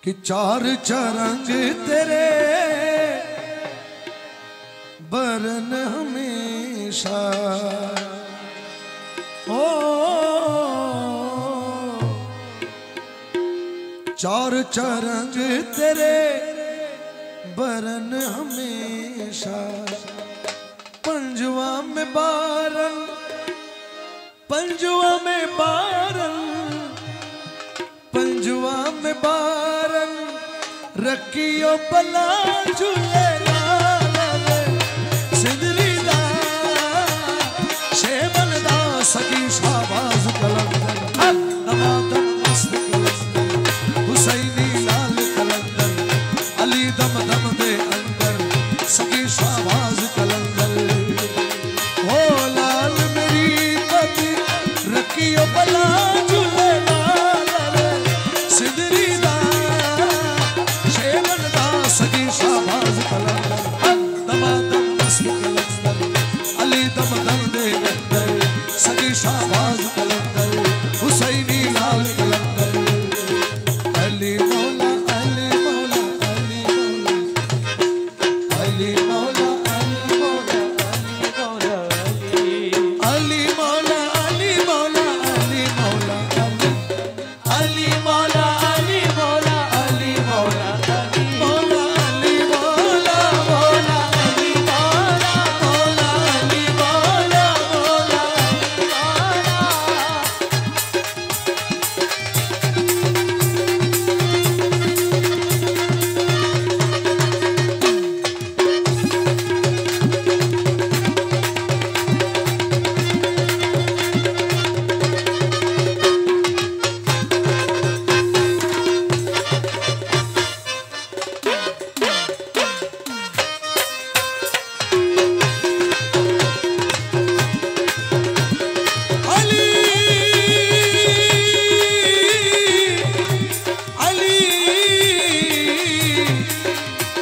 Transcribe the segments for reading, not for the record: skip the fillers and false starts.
कि चार चरंग तेरे बरन हमेशा। ओ चार चरंग तेरे बरन हमेशा। पंजुआ में बारन, पंजुआ में बारन, पंजुआ में बारन रखियो भला झूले सिंदरी दा शेमन दा सगी शाहबाज कलंदर नवादम मस्त कलंदर हुसैनी लाल कलंदर अली दम दम दे अंदर सगी शाहबाज कलंदर। ओ लाल मेरी पति रखियो भला झूले सिंदरी दा शेमन दा सगी शाहबाज कलंदर नवादम मस्त कलंदर अली दम दम दे अंदर सगी शाहबाज कलंदर हुसैनी लाल कलंदर। अली मौला अली मौला अली मौला अली मौला अली मौला अली मौला अली मौला अली मौला अली मौला अली मौला अली मौला अली मौला मौला अली मौला मौला अली मौला मौला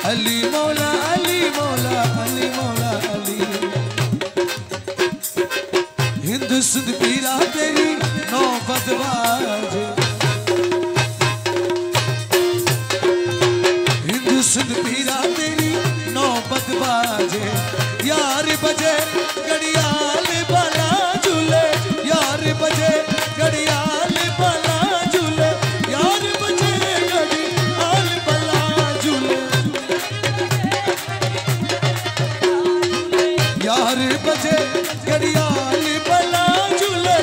अली मौला अली मौला अली मौला अली। हिंद सिंध पीरा तेरी नौबत बाजे, हिंद सिंध पीरा तेरी नौबत बाजे। यार बजे घड़ियाल बाला झूले, यार बजे घड़ियाल बाला झूले, यार बजे घड़ियाल बाला झूले, यार बजे घड़ियाल बाला झूले।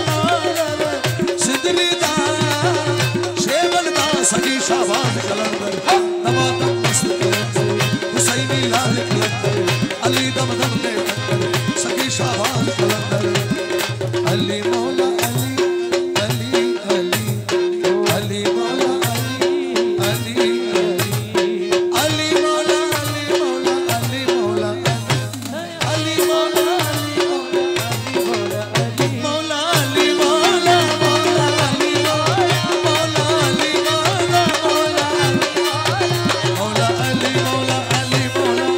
सिंदरी दा शेवल दा सगी शाहबाज कलंदर नवादम मस्त कलंदर हुसैनी लाल कलंदर अली दम दम दे अंदर सगी शाहबाज कलंदर। अली मौला अली अली अली अली मौला अली अली अली मौला अली मौला अली मौला अली मौला अली मौला अली मौला मौला अली मौला अली मौला मौला अली मौला अली मौला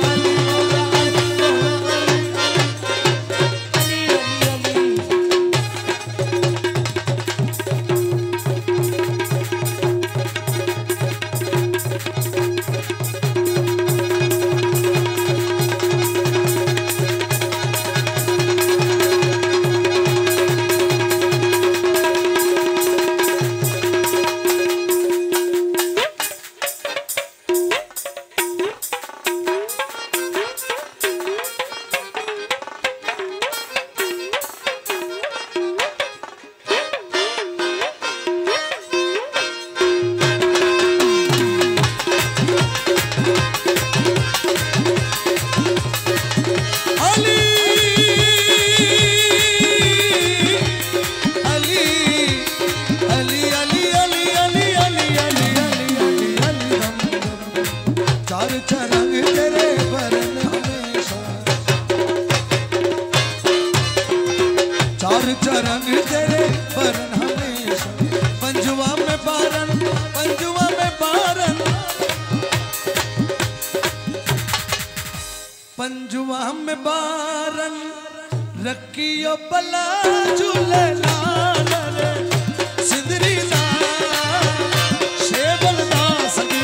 चार चरंग तेरे बरन हमेशा। पंजुआ में बारन, पंजुआ में बारन, पंजुआ में बारन रखियो भला झूले लाल सिंदरी दा शेवल दा सगी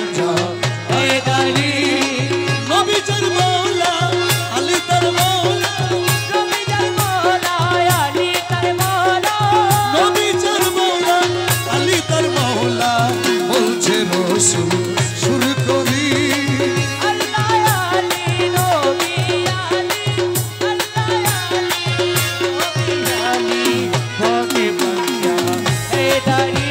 পাঞ্জা হায়দারি নবী জান মৌলা আলী তার মৌলা নবী জান মৌলা আলী তার মৌলা নবী জান মৌলা আলী তার মৌলা বলছে রসুল সুর করি আল্লাহ আলী নবী আলী আল্লাহ আলী নবী আলী নবী পাঞ্জা হায়দারি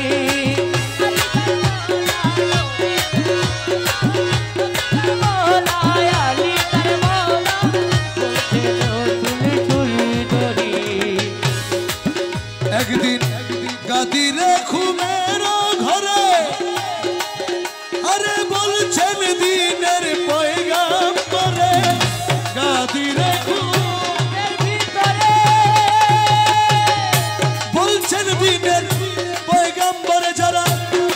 মৌলা আলী তার মৌলা বলছে রসুল চুলি ধরি একদিন গাদিরে ঘুমের ঘরে আরে বলছেন দিনের পয়গাম্বরে গাদিরে এর ভিতরে বলছেন দিনের পয়গাম্বরে যারা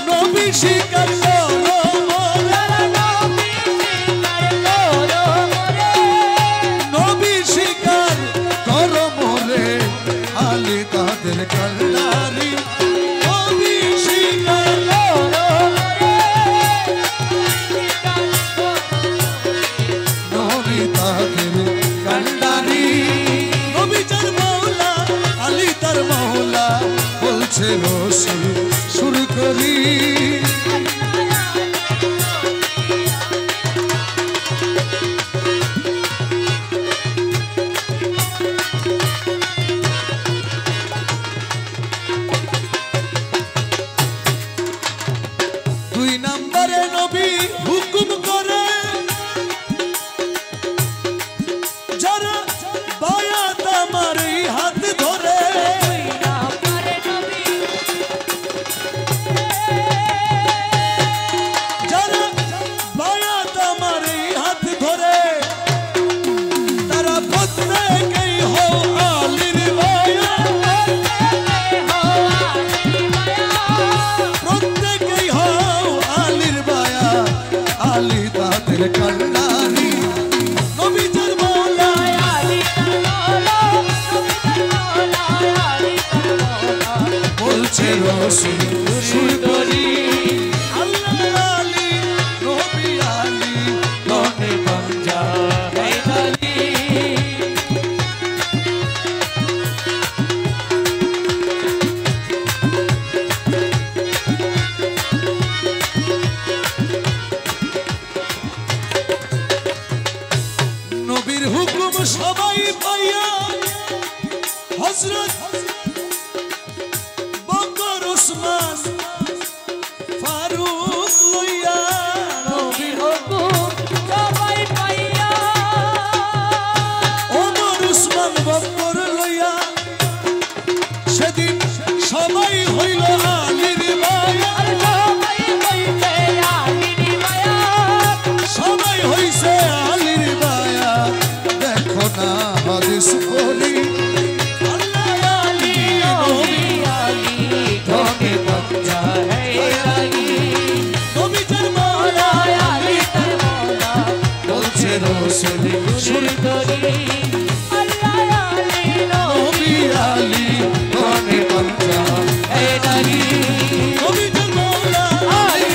নবী স্বীকার করো মোরে, নবী স্বীকার করো মোরে আলী তাদের কান্ডারি নবী স্বীকার নবী তাদের কান্ডারি নবী জান মৌলা আলী তার মৌলা বলছে রসুল সুর করি দুই নম্বরে নবী হুকুম করে যারা বায়াত আমার এই হাত ধরে যারা বায়াত আমার এই হাত ধরে তারা প্রত্যেকেই হও আলীর বায়া প্রত্যেকেই হও আলীর বায়া আলী তাদের কান্ডারি নবী জান মৌলা বলছে রসুল সুর করি আল্লাহ আলী নবী আলী নবী পাঞ্জা হায়দারি নবীর হুকুম সবাই পাইয়া হযরত বকর ওসমান ফারুক লইয়া নবীর ওমর ওসমান বকর লইয়া সেদিন সবাই হইল আলীর বায়া সবাই হইছে আলীর বায়া দেখো না হাদিস পড়ি আল্লাহ আলী নবী নবী পাঞ্জা নবী জান মৌলা আলী তার মৌলা বলছে রসুল সুর করি নবী আলী নবী পাঞ্জা হায়দারি নবী জান মৌলা আলী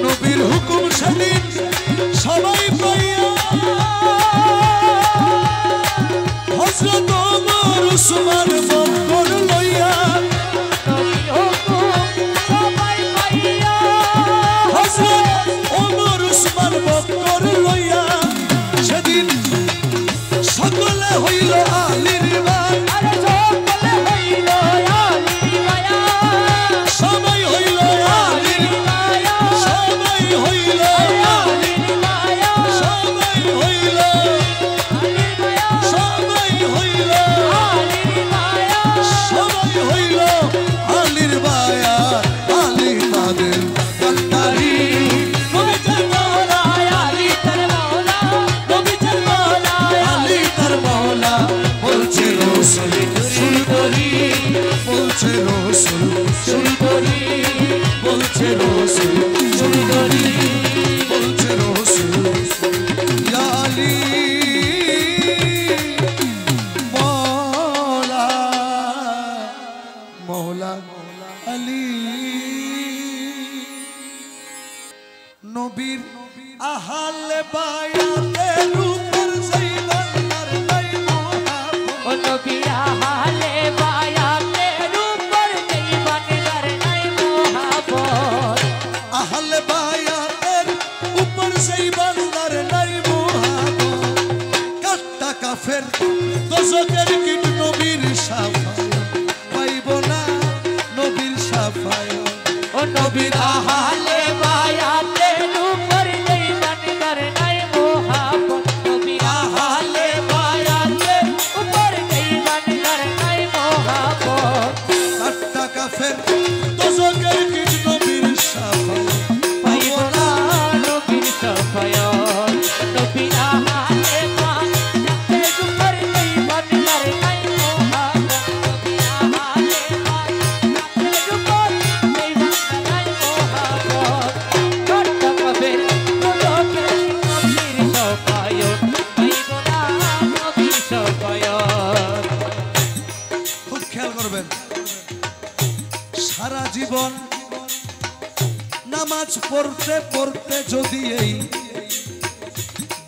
নবীর হুকুম সেদিন সবাই পাইয়া হযরত ওমর ওসমান বকর লইয়া হযরত ওমর ওসমান বকর লইয়া সেদিন সকলে হইল আলীর বায়া সবাই হইল আলীর সবাই হইল সবাই হইল সবাই হইল আহালে বায়াতের উপর যেই বান্দার নাই মোহাব্বত, ও নবী আহলে বায়াতের উপর যেই বান্দার নাই মোহাব্বত, আহালে বায়াতের উপর যেই বান্দার নাই মোহাব্বত, কাট্টা কাফের দোজখের কীট নবীর শাফায়াত পাইব না, নবীর শাফায়াত। ও নবী আহলে বায়াতের উপর যেই বান্দার নাই মোহাব্বত, নবী আহলে বায়াতের উপর যেই বান্দার নাই মোহাব্বত, কাট্টা কাফের দোজখের কীট নবীর শাফায়াত পাইব না, নবীর শাফায়াত। নবী আহলে বায়াতের উপর যেই বান্দার নাই মোহাব্বত, নবী আহলে বায়াতের উপর যেই বান্দার নাই মোহাব্বত, কাট্টা কাফের দোজখের নবীর শাফায়াত পাইব না, নবীর শাফায়াত। খুব খেয়াল করবেন, সারা জীবন নামাজ পড়তে পড়তে যদি এই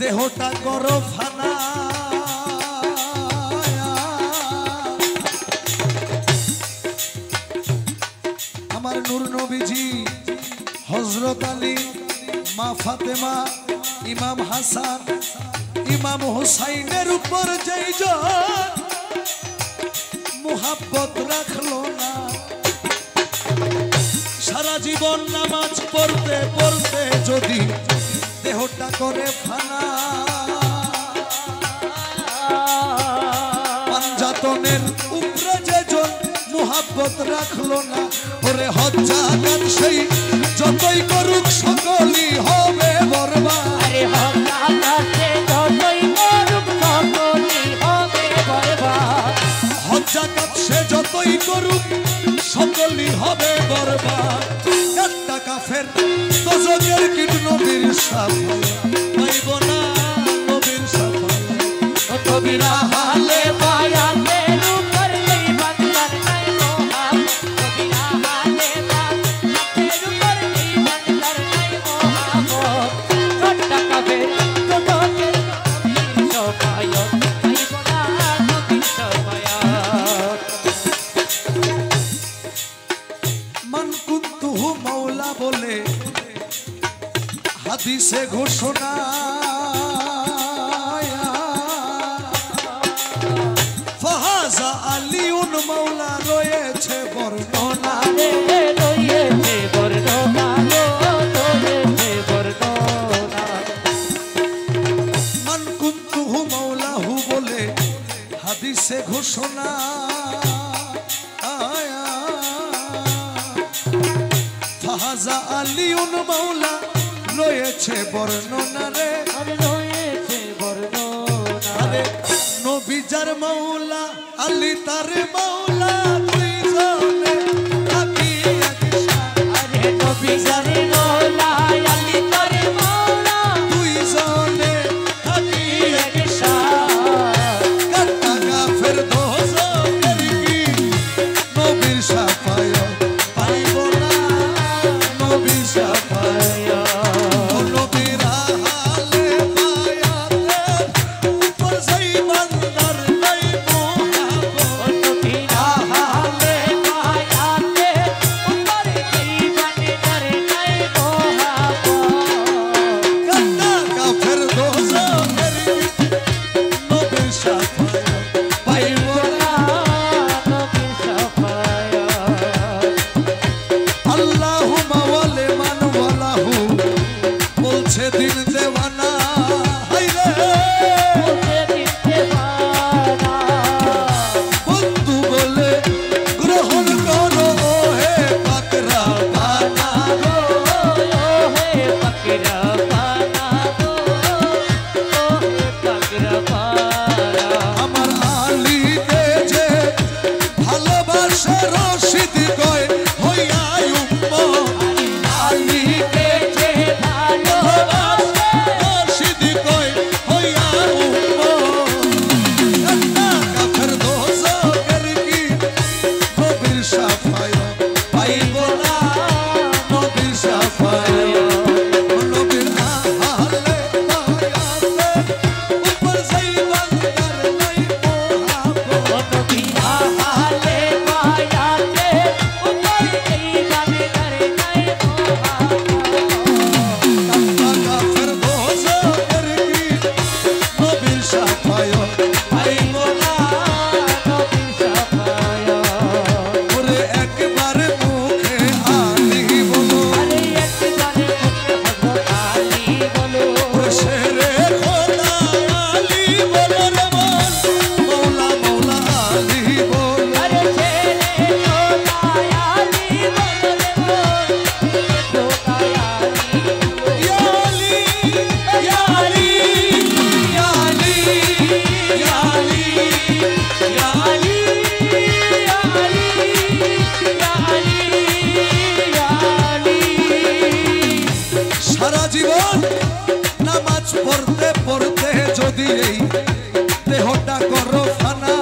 দেহটা করো ফানা, আমার নূর নবীজি, হযরত আলী, মা ফাতেমা, ইমাম হাসান, ইমাম হুসাইনের উপর যেই জন মোহাব্বত রাখলো না, সারা জীবন নামাজ পড়তে পড়তে যদি দেহটা করে ফানা, পাঞ্জাতনের উপরে যেজন মোহাব্বত রাখলো না, ওরে হজ্জাগান সেই যতই করুক সকলই হবে বরবাদ, আরে হকাতে যতই করুক সকলই হবে বরবাদ, হজ্জাগান সে যতই করুক সকলই হবে বরবাদ, একটা কাফের দোজখের কীট নবীর শাফায়াত পাইব না, নবীর শাফায়াত। ও নবী আহলে বায়াতের উপর যেই বান্দার নাই মোহাব্বত, নবী আহলে বায়াতের উপর যেই বান্দার নাই মোহাব্বত, কাট্টা কাফের দোজখের নবীর শাফায়াত পাইব না, নবীর শাফায়াত। মান কুনতুহু মাওলা বলে হাদিসে ঘোষণা, ফাহাজা আলিউন মাওলা রয়েছে বর্ণনা, রে রয়েছে বর্ণনা, রয়েছে বর্ণনা। মান কুনতুহু মাওলাহু বলে হাদিসে ঘোষণা, ফাহাজা আলিউন মাওলা রয়েছে বর্ণনা রে, আর রয়েছে বর্ণনা। আরে নবী যার মাওলা আলী তার মাওলা, দুইজনে থাকি একসাথে, আরে নবী জানে মওলা, আলী তার মওলা, দুইজনে থাকি একসাথে। কাট্টা কাফের দোজখের কীট নবীর শাফায়াত পাইব না, নবীর শাফায়াত। ও নবীর আহলে বায়াতের উপর যেই বান্দার নাই মোহাব্বত, ও নবী পড়তে পড়তে যদি এই দেহটা করো ফানা,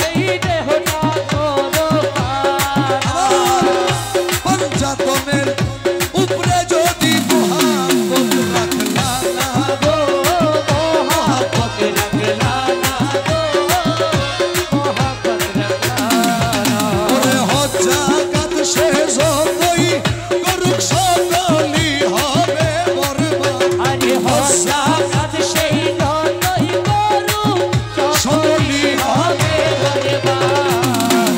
এই দেহটা করো পঞ্চাতনের উপরে যদি মোহাম্মত রাখলা না গো, মোহাম্মত রাখলা না গো, মোহাম্মত রাখলা না। ওরে হজ্জা কাত সে যতই করুক সকলি হবে বরবাদ। আরে হজ্জা কাজ সেই যতই করুক সকলই হবে বরবাদ।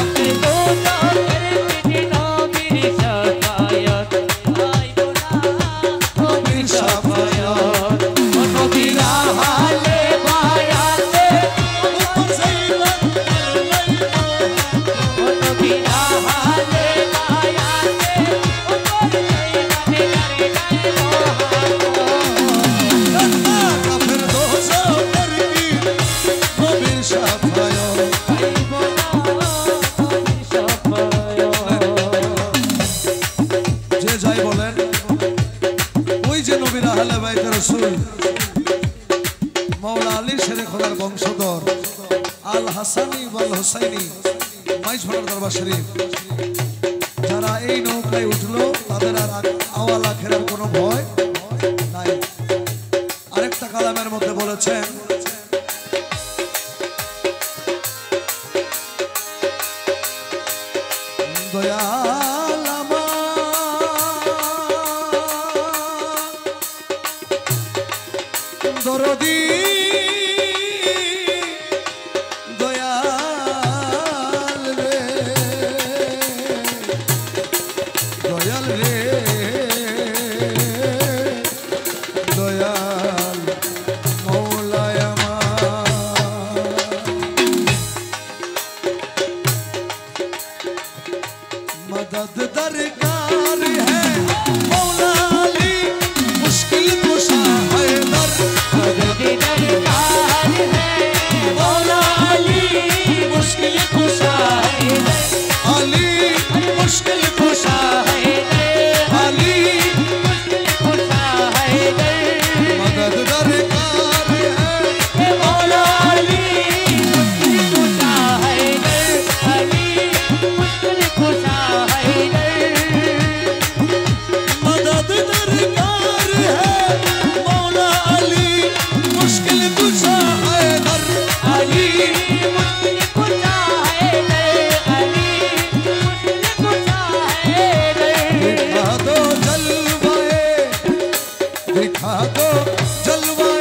আপনি তো নবীর পিঠে নবীর শাফায়াত পাইব না, নবীর শাফায়াত। ও নবীরা হালে বায়াতে ও নবীরা হালে বায়াতে ও কাফের দোজখের বীর নবীর শাফায়াত। যে যাই বলেন, ওই যে নবীর আহলে বাইত রাসূল মাওলা আলী শেরে খোদার বংশধর আল হাসানি ওয়াল হুসাইনি মাইজভান্ডার দরবার শরীফ, যারা এই নৌকায় উঠলো তাদের আর আওয়াল আখেরার কোনো ভয় নাই। আরেকটা কালামের মধ্যে বলেছেন, দয়াল আমার দরদি দয়াল রে, দয়াল রে, দয়াল মৌলায় আমার। मदद दरकार है मौला अली मुश्किल कुशा हैदर, मदद दरकार है मौला अली मुश्किल कुशा हैदर, अली मुश्किल कुशा हैदर, अली मुश्किल कुशा हैदर। मदद दरकार है मौला अली मुश्किल कुशा हैदर, अली मुश्किल कुशा हैदर। मदद दरकार है मौला अली मुश्किल कुशा हैदर, अली मुश्किल कुशा हैदर, अली मुश्किल कुशा हैदर। दिखा दो जलवाए, दिखा दो जलवाए